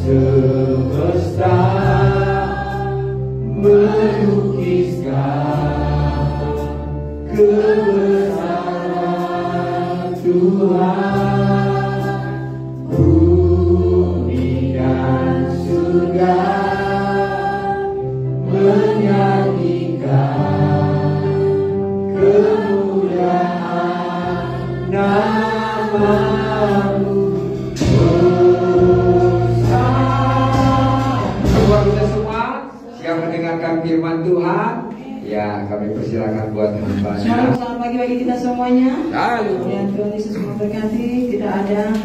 semesta melukiskan kebesaran Tuhan. Bumi dan surga menyanyikan kemuliaan nama-Mu. Mendengarkan firman Tuhan, ya kami persilakan buat hambanya. Selamat pagi bagi kita semuanya. Lalu, ya Tuhan Yesus memberkati. Tidak ada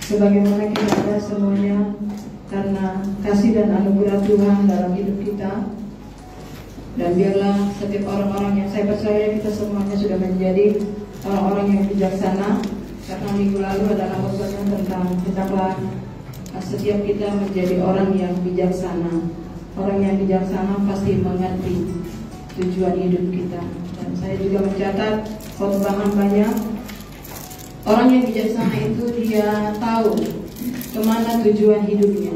sebagaimana kita ada semuanya karena kasih dan anugerah Tuhan dalam hidup kita. Dan biarlah setiap orang-orang yang saya percaya kita semuanya sudah menjadi orang-orang yang bijaksana. Karena minggu lalu adalah khotbahnya tentang betapa setiap kita menjadi orang yang bijaksana. Orang yang bijaksana pasti mengerti tujuan hidup kita. Dan saya juga mencatat khotbah banyak. Orang yang bijaksana itu dia tahu kemana tujuan hidupnya.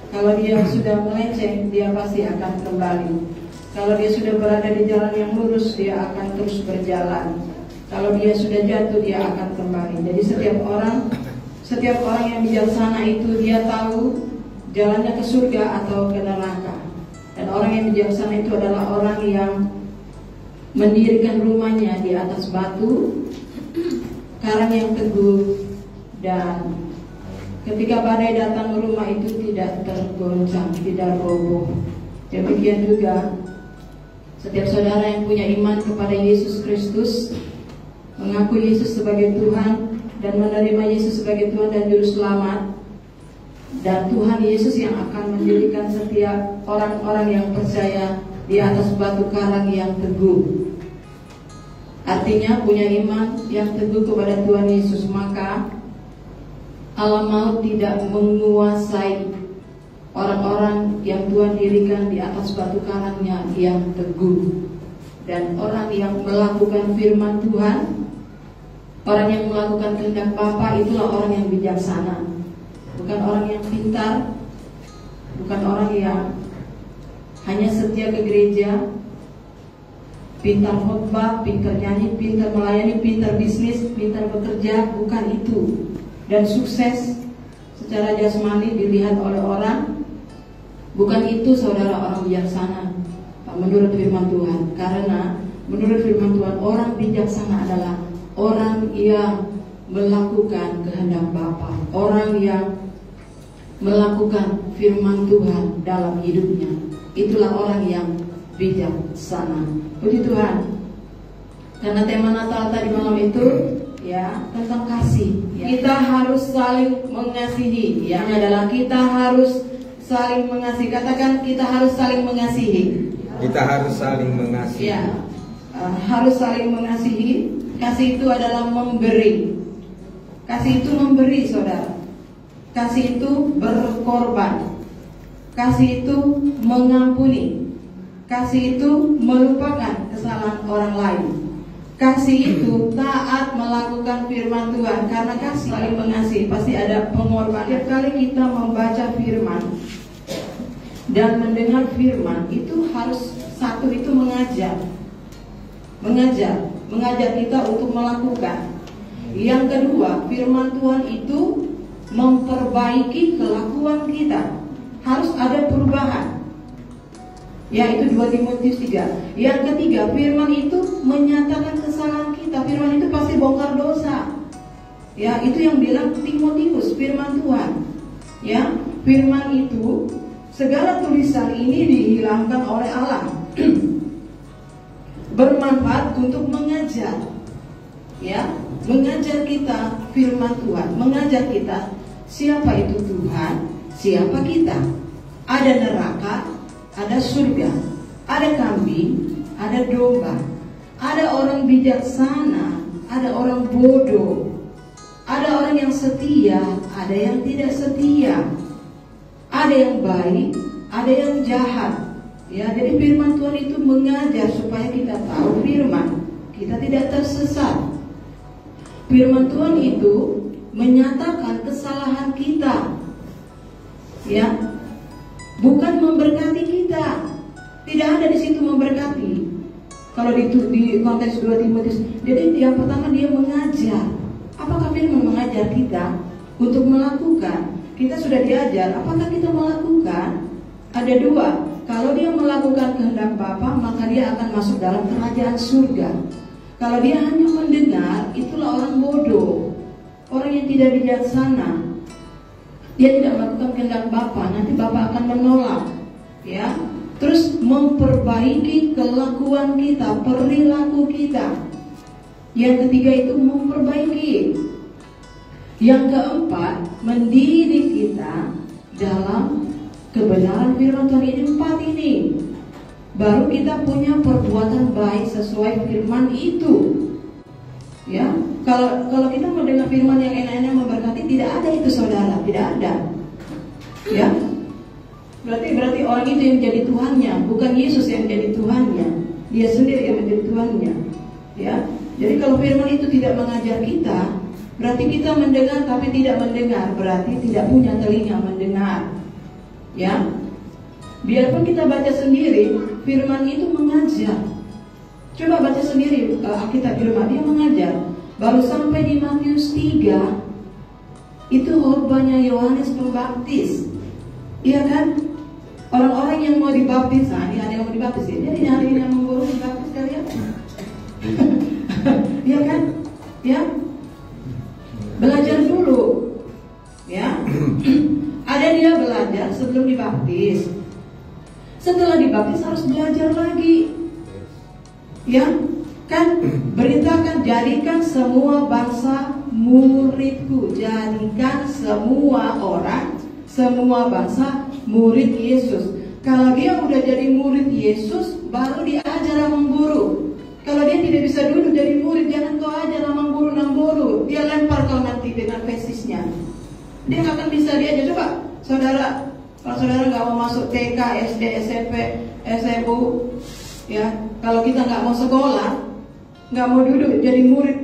Kalau dia sudah melenceng, dia pasti akan kembali. Kalau dia sudah berada di jalan yang lurus, dia akan terus berjalan. Kalau dia sudah jatuh, dia akan kembali. Jadi setiap orang yang bijaksana itu dia tahu jalannya ke surga atau ke neraka. Dan orang yang bijaksana itu adalah orang yang mendirikan rumahnya di atas batu, karang yang teguh, dan ketika badai datang rumah itu tidak tergoncang, tidak roboh. Demikian juga setiap saudara yang punya iman kepada Yesus Kristus, mengaku Yesus sebagai Tuhan dan menerima Yesus sebagai Tuhan dan Juru Selamat. Dan Tuhan Yesus yang akan mendirikan setiap orang-orang yang percaya di atas batu karang yang teguh. Artinya punya iman yang teguh kepada Tuhan Yesus, maka alam maut tidak menguasai orang-orang yang Tuhan dirikan di atas batu karangnya yang teguh. Dan orang yang melakukan firman Tuhan, orang yang melakukan kehendak Bapa, itulah orang yang bijaksana. Bukan orang yang pintar, bukan orang yang hanya setia ke gereja, pintar khotbah, pintar nyanyi, pintar melayani, pintar bisnis, pintar bekerja, bukan itu. Dan sukses secara jasmani dilihat oleh orang, bukan itu saudara orang bijaksana menurut firman Tuhan. Karena menurut firman Tuhan, orang bijaksana adalah orang yang melakukan kehendak Bapa, orang yang melakukan firman Tuhan dalam hidupnya. Itulah orang yang bijaksana. Puji Tuhan. Karena tema Natal tadi malam itu ya tentang kasih. Ya. Kita harus saling mengasihi. Yang adalah kita harus saling mengasihi. Katakan kita harus saling mengasihi. Kita harus saling mengasihi. Ya, harus saling mengasihi. Kasih itu adalah memberi. Kasih itu memberi, saudara. Kasih itu berkorban. Kasih itu mengampuni. Kasih itu melupakan kesalahan orang lain. Kasih itu taat melakukan firman Tuhan. Karena kasih saling mengasihi pasti ada pengorbanan. Setiap kali kita membaca firman dan mendengar firman, itu harus satu, itu mengajar kita untuk melakukan. Yang kedua, firman Tuhan itu memperbaiki kelakuan kita. Harus ada perubahan. Yaitu 2 Timotius 3. Yang ketiga, firman itu menyatakan kesalahan kita. Firman itu pasti bongkar dosa. Ya, itu yang bilang Timotius, firman Tuhan. Ya, firman itu segala tulisan ini dihilangkan oleh Allah. Bermanfaat untuk mengajar. Ya, mengajar kita firman Tuhan, mengajar kita siapa itu Tuhan, siapa kita. Ada neraka, ada surga, ada kambing, ada domba, ada orang bijaksana, ada orang bodoh, ada orang yang setia, ada yang tidak setia, ada yang baik, ada yang jahat. Ya, jadi firman Tuhan itu mengajar supaya kita tahu firman, kita tidak tersesat. Firman Tuhan itu menyatakan kesalahan kita. ya, bukan memberkati kita. Tidak ada di situ memberkati. Kalau di konteks 2 Timotius, jadi yang pertama dia mengajar. Apakah firman mengajar kita untuk melakukan? Kita sudah diajar, apakah kita melakukan? Ada dua. Kalau dia melakukan kehendak Bapa, maka dia akan masuk dalam kerajaan surga. Kalau dia hanya mendengar, itulah orang bodoh, orang yang tidak bijaksana. Dia tidak melakukan kehendak Bapa, nanti Bapa akan menolak, ya. Terus memperbaiki kelakuan kita, perilaku kita. Yang ketiga itu memperbaiki. Yang keempat, mendidik kita dalam kebenaran firman Tuhan. Ini 4 ini. Baru kita punya perbuatan baik sesuai firman itu. Ya, kalau kita mendengar firman yang enak-enak memberkati, tidak ada itu saudara, tidak ada. Ya. Berarti orang itu yang menjadi Tuhannya, bukan Yesus yang menjadi Tuhannya. Dia sendiri yang menjadi Tuhannya. Ya. Jadi kalau firman itu tidak mengajar kita, berarti kita mendengar tapi tidak mendengar, berarti tidak punya telinga mendengar. Ya. Biarpun kita baca sendiri, firman itu mengajar. Coba baca sendiri Alkitab di rumah, dia mengajar. Baru sampai di Matius 3, itu khotbahnya Yohanes Pembaptis. Iya kan? Orang-orang yang mau dibaptis, ini ada yang mau dibaptis ya. Jadi nyariin yang mengguru dibaptis kalian. Iya kan? Ya. Belajar dulu. Ya. Ada dia belajar sebelum dibaptis. Setelah dibaptis harus belajar lagi. Ya, kan? Beritakan, jadikan semua bangsa muridku. Jadikan semua orang, semua bangsa murid Yesus. Kalau dia udah jadi murid Yesus, baru dia ajar amang guru. Kalau dia tidak bisa duduk jadi murid, jangan kau ajar amang guru. Dia lempar kau nanti dengan fesisnya. Dia nggak akan bisa diajar. Coba, saudara, kalau saudara nggak mau masuk TK, SD, SMP, SMU, ya, kalau kita nggak mau sekolah, nggak mau duduk jadi murid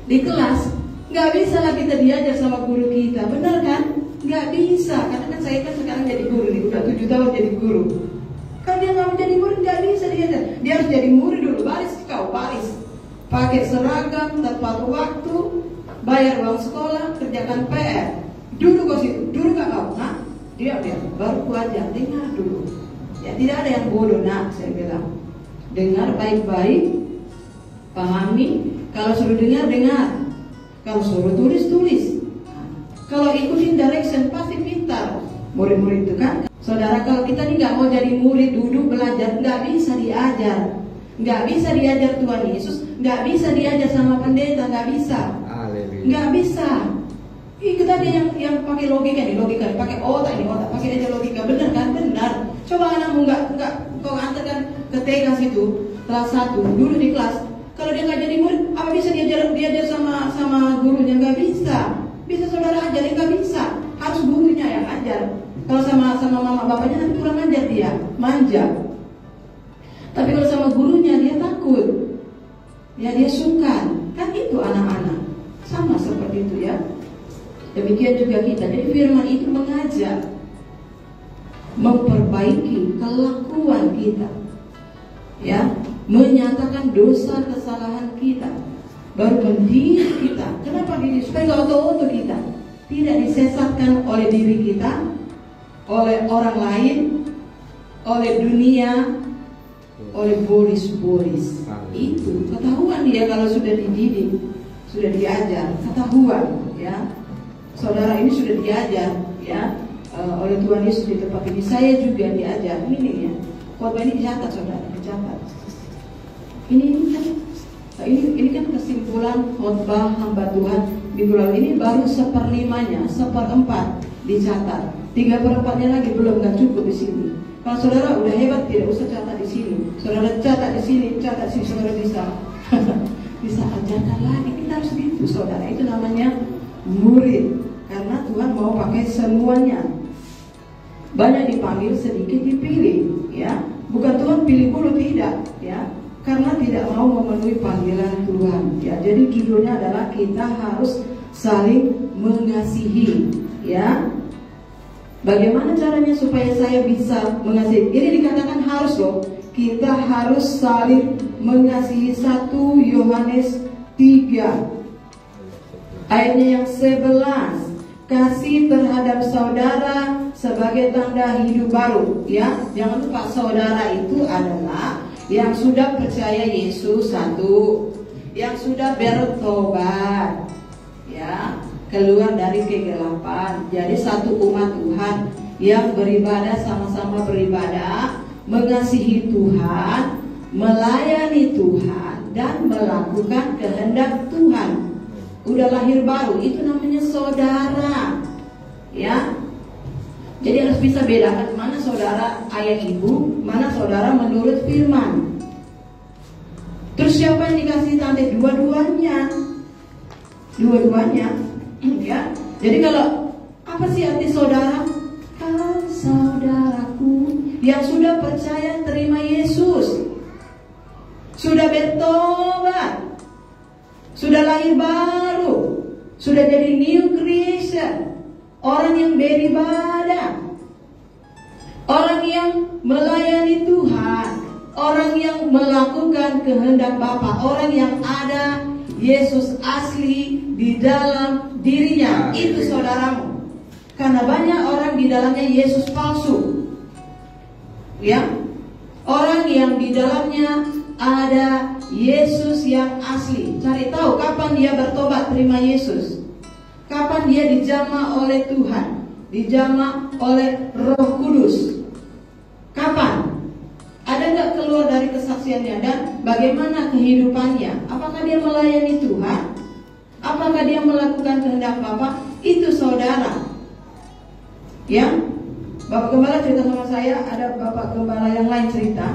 di kelas, nggak bisa lah kita diajar sama guru kita, benar kan? Nggak bisa, karena kan saya kan sekarang jadi guru nih, udah 7 tahun jadi guru. Kalau dia nggak mau jadi murid, nggak bisa diajar. Dia harus jadi murid dulu, baris, pakai seragam, tepat waktu, bayar uang sekolah, kerjakan PR, duduk kau situ, duduk nggak kau? Nah, dia baru ku ajar, dengar dulu. Ya, tidak ada yang bodoh, nak, saya bilang. Dengar baik-baik, pahami. Kalau suruh dengar. Kalau suruh tulis. Kalau ikutin direction pasti pintar. Murid-murid itu kan. Saudara, kalau kita nih nggak mau jadi murid, duduk belajar, nggak bisa diajar. Nggak bisa diajar Tuhan Yesus, nggak bisa diajar sama pendeta, nggak bisa. Nggak bisa. Itu tadi yang pakai logika, pakai otak, pakai aja logika, benar kan? Benar. Coba anakmu nggak kau antarkan ke TK situ, kelas 1, dulu di kelas. Kalau dia nggak jadi murid, apa bisa diajar sama gurunya? Nggak bisa. Bisa saudara ajar, nggak bisa. Harus gurunya yang ajar. Kalau sama mama bapaknya nanti kurang ajar dia, manja. Tapi kalau sama gurunya dia takut, ya dia sungkan. Kan itu anak-anak sama seperti itu ya. Demikian juga kita. Jadi firman itu mengajar, memperbaiki kelakuan kita, ya, menyatakan dosa kesalahan kita, baru mendidik kita. Kenapa dididik? Supaya nggak auto-auto kita tidak disesatkan oleh diri kita, oleh orang lain, oleh dunia, oleh boris. Itu ketahuan dia kalau sudah dididik, sudah diajar, ketahuan ya. Saudara ini sudah diajar ya oleh Tuhan Yesus di tempat ini. Saya juga diajar. Ini ya. Khotbah ini dicatat saudara, dicatat. Ini kan kesimpulan khotbah hamba Tuhan minggu lalu. Ini baru 1/5-nya, 1/4 dicatat. 3/4-nya lagi belum, nggak cukup di sini. Kalau saudara udah hebat, tidak usah catat di sini. Saudara catat di sini, saudara bisa bisa ajarkan lagi. Kita harus gitu saudara. Itu namanya murid. Karena Tuhan mau pakai semuanya. Banyak dipanggil, sedikit dipilih, ya. Bukan Tuhan pilih dulu, tidak, ya. Karena tidak mau memenuhi panggilan Tuhan, ya. Jadi judulnya adalah kita harus saling mengasihi, ya. Bagaimana caranya supaya saya bisa mengasihi? Ini dikatakan harus loh. Kita harus saling mengasihi. 1 Yohanes 3 ayatnya yang 11. Kasih terhadap saudara sebagai tanda hidup baru. Ya, jangan lupa saudara itu adalah yang sudah percaya Yesus, 1, yang sudah bertobat, ya, keluar dari kegelapan. Jadi satu umat Tuhan yang beribadah, sama-sama beribadah, mengasihi Tuhan, melayani Tuhan, dan melakukan kehendak Tuhan. Udah lahir baru, itu namanya saudara, ya. Jadi harus bisa bedakan mana saudara ayah ibu, mana saudara menurut firman. Terus siapa yang dikasih tanda? Dua-duanya, ya. Jadi kalau apa sih arti saudara? Kau saudaraku yang sudah percaya terima Yesus, sudah bertobat, sudah lahir baru, sudah jadi new creation, orang yang beribadah, orang yang melayani Tuhan, orang yang melakukan kehendak Bapa, orang yang ada Yesus asli di dalam dirinya. Itu saudaramu. Karena banyak orang di dalamnya Yesus palsu, ya. Orang yang di dalamnya ada Yesus yang asli. Cari tahu kapan dia bertobat terima Yesus, kapan dia dijamah oleh Tuhan, dijamah oleh Roh Kudus. Kapan? Ada nggak keluar dari kesaksiannya? Dan bagaimana kehidupannya? Apakah dia melayani Tuhan? Apakah dia melakukan kehendak Bapa? Itu saudara. Ya, Bapak Gembala cerita sama saya. Ada Bapak Gembala yang lain cerita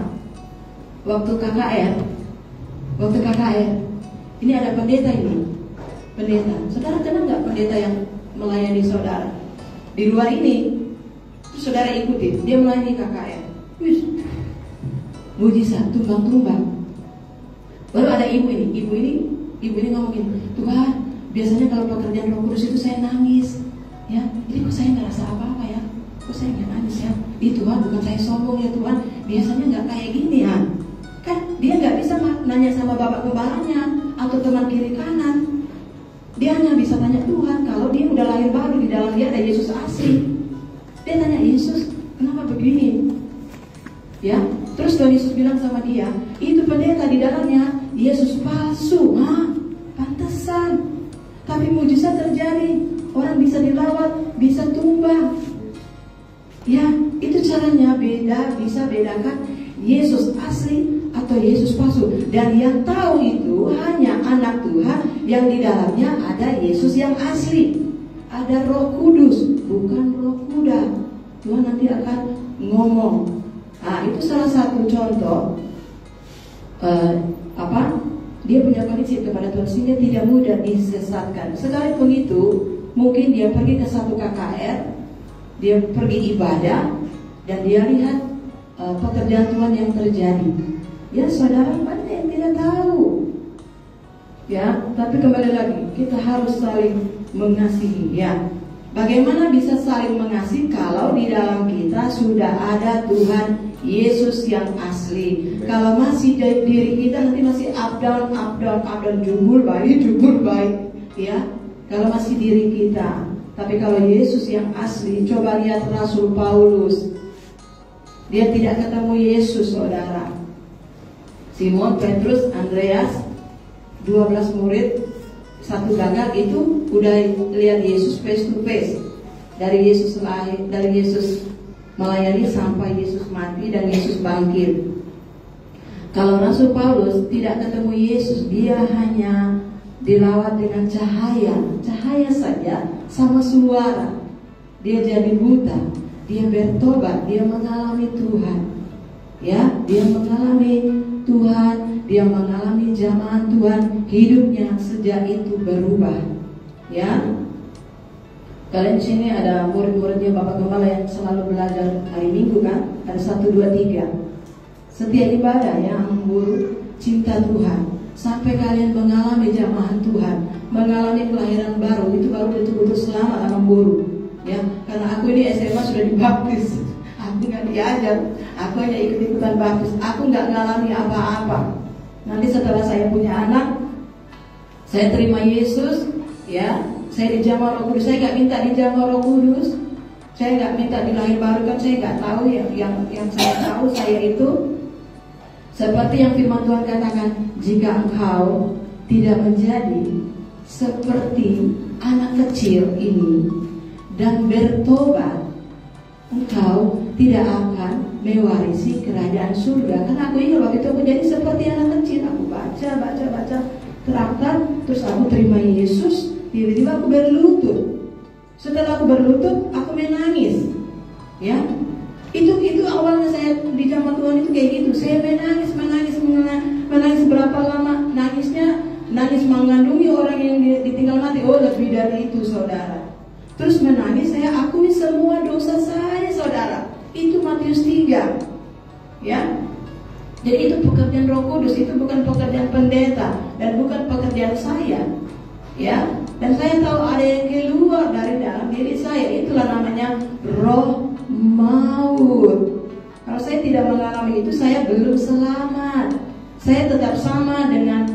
waktu KKR. Ini ada pendeta ini. Pendeta. Saudara kenal nggak pendeta yang melayani saudara? Di luar ini, saudara ikuti. Dia melayani KKR. Wih, mujizat, tumbang-tumbang. Baru ada ibu ini ngomongin, Tuhan, biasanya kalau pekerjaan Roh Kudus itu saya nangis, ya. Jadi kok saya nggak rasa apa-apa ya? Kok saya nggak nangis ya? Tuhan, bukan saya sombong ya Tuhan. Biasanya nggak kayak gini ya. Kan dia nggak bisa nanya sama bapak gembalanya atau teman kiri kanan. Dia hanya bisa tanya Tuhan kalau dia udah lahir baru, di dalam dia ada Yesus asli. Dia tanya Yesus, kenapa begini? Ya, terus Tuhan Yesus bilang sama dia, itu pendeta di dalamnya Yesus palsu. Pantesan. Tapi mujizat terjadi, orang bisa dirawat, bisa tumbang. Ya, itu caranya beda, bisa bedakan Yesus asli atau Yesus palsu. Dan yang tahu itu hanya anak Tuhan yang di dalamnya ada Yesus yang asli. Ada Roh Kudus, bukan roh kuda. Tuhan nanti akan ngomong. Nah, itu salah satu contoh dia punya prinsip kepada Tuhan sehingga tidak mudah disesatkan. Sekalipun itu, mungkin dia pergi ke satu KKR, dia pergi ibadah, dan dia lihat pekerjaan Tuhan yang terjadi. Ya, saudara banyak yang tidak tahu. Ya, tapi kembali lagi, kita harus saling mengasihi. Ya, bagaimana bisa saling mengasihi kalau di dalam kita sudah ada Tuhan Yesus yang asli? Kalau masih dari diri kita nanti masih up down, jubur baik, ya. Kalau masih diri kita. Tapi kalau Yesus yang asli, coba lihat Rasul Paulus. Dia tidak ketemu Yesus, saudara. Simon, Petrus, Andreas, 12 murid, satu gagal itu udah lihat Yesus face to face. Dari Yesus lahir, dari Yesus melayani sampai Yesus mati dan Yesus bangkit. Kalau Rasul Paulus tidak ketemu Yesus, dia hanya dilawat dengan cahaya saja, sama suara. Dia jadi buta, dia bertobat, dia mengalami Tuhan. Ya, dia mengalami Tuhan, dia mengalami jamahan Tuhan, hidupnya sejak itu berubah. Ya, kalian sini ada murid-muridnya Bapak Gembala yang selalu belajar hari Minggu kan? Ada 1, 2, 3. Setiap ibadah yang memburu cinta Tuhan, sampai kalian mengalami jamahan Tuhan, mengalami kelahiran baru, itu baru betul-betul selamat dan memburu. Ya, karena aku ini SMA sudah dibaptis. Aku nggak diajar, aku hanya ikut-ikutan baptis. Aku nggak ngalami apa-apa. Nanti setelah saya punya anak, saya terima Yesus, ya, saya dijamah Roh Kudus. Saya nggak minta dijamah Roh Kudus, saya nggak minta dilahir baru, kan saya nggak tahu. Yang saya tahu, saya itu seperti yang firman Tuhan katakan, jika engkau tidak menjadi seperti anak kecil ini dan bertobat, engkau tidak akan mewarisi kerajaan surga. Karena aku ingat waktu itu aku jadi seperti anak kecil. Aku baca traktat, terus aku terima Yesus. Tiba-tiba aku berlutut. Setelah aku berlutut, aku menangis. Ya, itu awalnya saya di zaman Tuhan itu kayak gitu. Saya menangis berapa lama? Nangis mengandungi orang yang ditinggal mati. Oh, lebih dari itu, saudara. Terus menangis, saya akui semua dosa saya, saudara. Itu Matius 3. Ya. Jadi itu pekerjaan Roh Kudus, itu bukan pekerjaan pendeta dan bukan pekerjaan saya. Ya. Dan saya tahu ada yang keluar dari dalam diri saya. Itulah namanya roh maut. Kalau saya tidak mengalami itu, saya belum selamat. Saya tetap sama dengan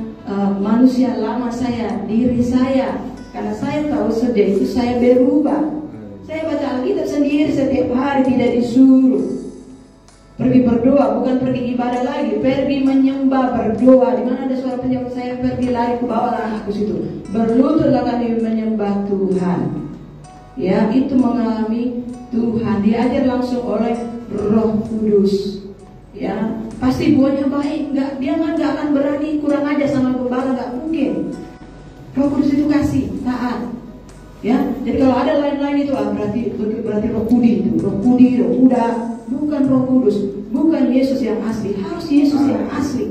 manusia lama saya, diri saya. Karena saya tahu sejak itu saya berubah. Saya baca Alkitab sendiri setiap hari, tidak disuruh. Pergi berdoa, bukan pergi ibadah lagi, pergi menyembah, berdoa. Di mana ada suara penyembah, saya pergi lari ke bawah anakku situ. Berlututlah kami menyembah Tuhan. Ya, itu mengalami Tuhan. Diajar langsung oleh Roh Kudus. Ya, pasti buahnya baik. Dia nggak akan berani kurang aja sama gembala, nggak mungkin. Roh Kudus itu kasih, taat. Ya, jadi kalau ada lain-lain itu berarti roh kudi itu, roh kuda, bukan Roh Kudus, bukan Yesus yang asli. Harus Yesus yang asli.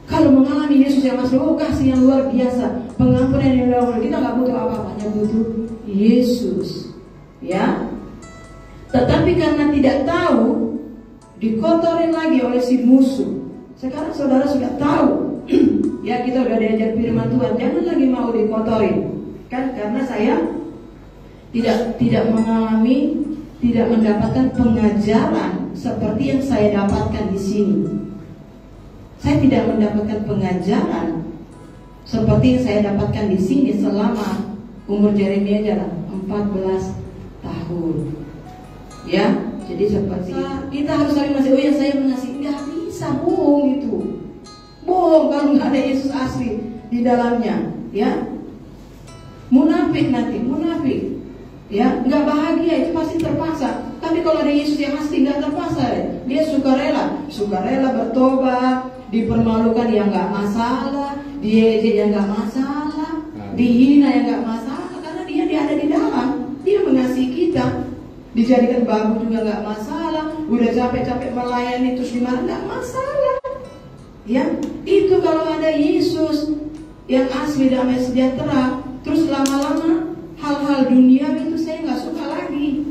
Kalau mengalami Yesus yang asli, oh kasih yang luar biasa, pengampunan yang luar biasa, kita nggak butuh apa-apa, hanya butuh Yesus. Ya. Tetapi karena tidak tahu, dikotorin lagi oleh si musuh. Sekarang saudara sudah tahu. Ya, kita udah diajar firman Tuhan, jangan lagi mau dikotorin. Kan karena saya tidak mengalami, tidak mendapatkan pengajaran seperti yang saya dapatkan di sini. Saya tidak mendapatkan pengajaran seperti yang saya dapatkan di sini selama umur Yeremia jalan 14 tahun. Ya, jadi seperti kita harus saling mengasihi. Oh ya, saya mengasihi, nggak bisa, bohong itu. Bohong kalau nggak ada Yesus asli di dalamnya, ya. Munafik nanti, munafik, ya, nggak bahagia, itu pasti terpaksa. Tapi kalau ada Yesus yang asli, nggak terpaksa, dia sukarela bertobat, dipermalukan yang nggak masalah, diejek yang nggak masalah, dihina yang nggak masalah, karena dia ada di dalam, dia mengasihi kita. Dijadikan babu juga nggak masalah, udah capek-capek melayani terus dimana nggak masalah. Ya, itu kalau ada Yesus yang asli, damai sejahtera. Terus lama-lama hal-hal dunia itu saya nggak suka lagi.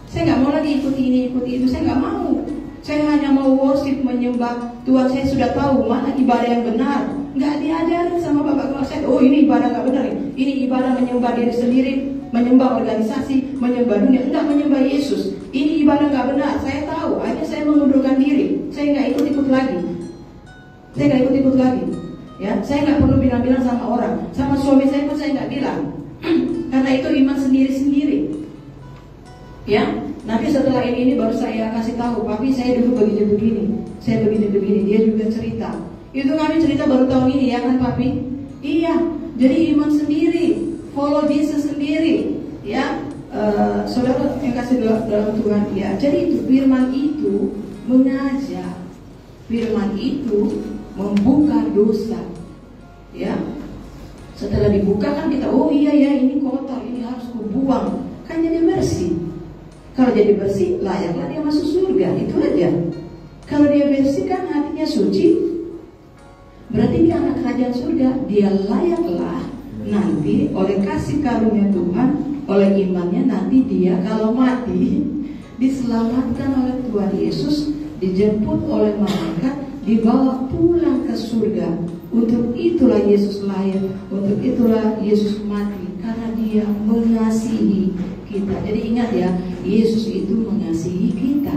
Saya nggak mau lagi ikuti ini, ikuti itu. Saya nggak mau. Saya hanya mau worship, menyembah Tuhan. Saya sudah tahu mana ibadah yang benar. Nggak diajarin sama bapak kelas saya. Oh, ini ibadah nggak benar. Ini ibadah menyembah diri sendiri, menyembah organisasi, menyembah dunia. Enggak, menyembah Yesus. Ini ibadah nggak benar. Saya tahu. Akhirnya saya mengundurkan diri. Saya nggak ikut-ikut lagi. Ya, saya nggak perlu bilang-bilang sama orang. Sama suami saya pun saya nggak bilang. Karena itu iman sendiri-sendiri. Ya, nanti setelah ini baru saya kasih tahu. Papi, saya dulu begini, saya begini. Dia juga cerita. Itu kami cerita baru tahun ini, ya kan, Papi? Iya. Jadi iman sendiri, follow Jesus sendiri. Ya, saudara yang kasih dalam Tuhan. Ya, jadi itu firman itu mengajak. Firman itu membuka dosa. Ya, setelah dibuka kan kita, oh iya ya, ini kotor, ini harus kubuang, kan jadi bersih. Kalau jadi bersih, layaklah dia masuk surga, itu aja. Kalau dia bersih kan hatinya suci, berarti dia anak kerajaan surga. Dia layaklah nanti oleh kasih karunia Tuhan, oleh imannya nanti dia kalau mati diselamatkan oleh Tuhan Yesus, dijemput oleh malaikat, dibawa pulang ke surga. Untuk itulah Yesus lahir, untuk itulah Yesus mati, karena Dia mengasihi kita. Jadi ingat ya, Yesus itu mengasihi kita.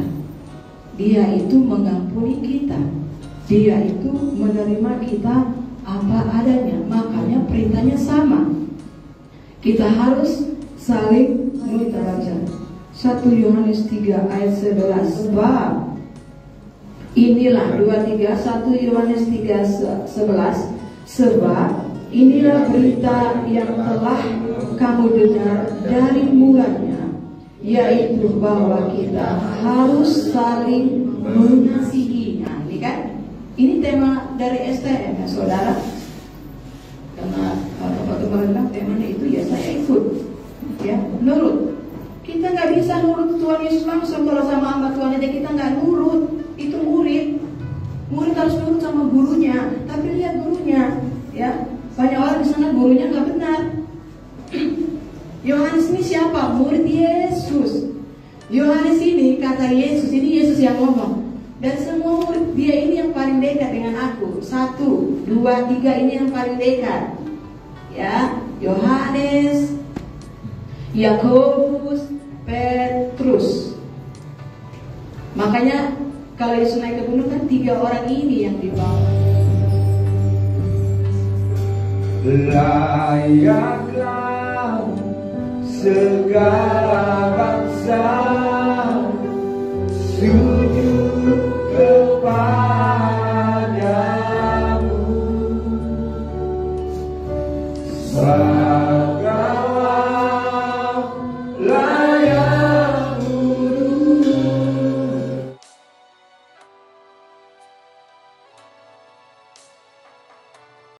Dia itu mengampuni kita. Dia itu menerima kita apa adanya. Makanya perintahnya sama. Kita harus saling mengasihi. 1 Yohanes 3 ayat 11. Sebab inilah 1 Yohanes 3 11. Sebab inilah berita yang telah kamu dengar dari mulanya, yaitu bahwa kita harus saling mengasihi. Nah, ini kan, ini tema dari STM ya saudara. Karena Bapak Gembala bilang temanya itu, ya saya ikut, ya nurut. Kita nggak bisa nurut Tuhan Yesus langsung kalau sama hamba Tuhan aja kita nggak nurut. Itu murid harus nurut sama gurunya. Tapi lihat gurunya, ya banyak orang di sana gurunya nggak benar. Yohanes ini siapa? Murid Yesus. Yohanes ini kata Yesus, ini Yesus yang ngomong. Dan semua murid, dia ini yang paling dekat dengan aku. 1, 2, 3 ini yang paling dekat. Ya, Yohanes, Yakobus, Petrus. Makanya kalau Yesus naik ke gunung kan 3 orang ini yang dibawa. Layaklah segala bangsa sujud kepadamu.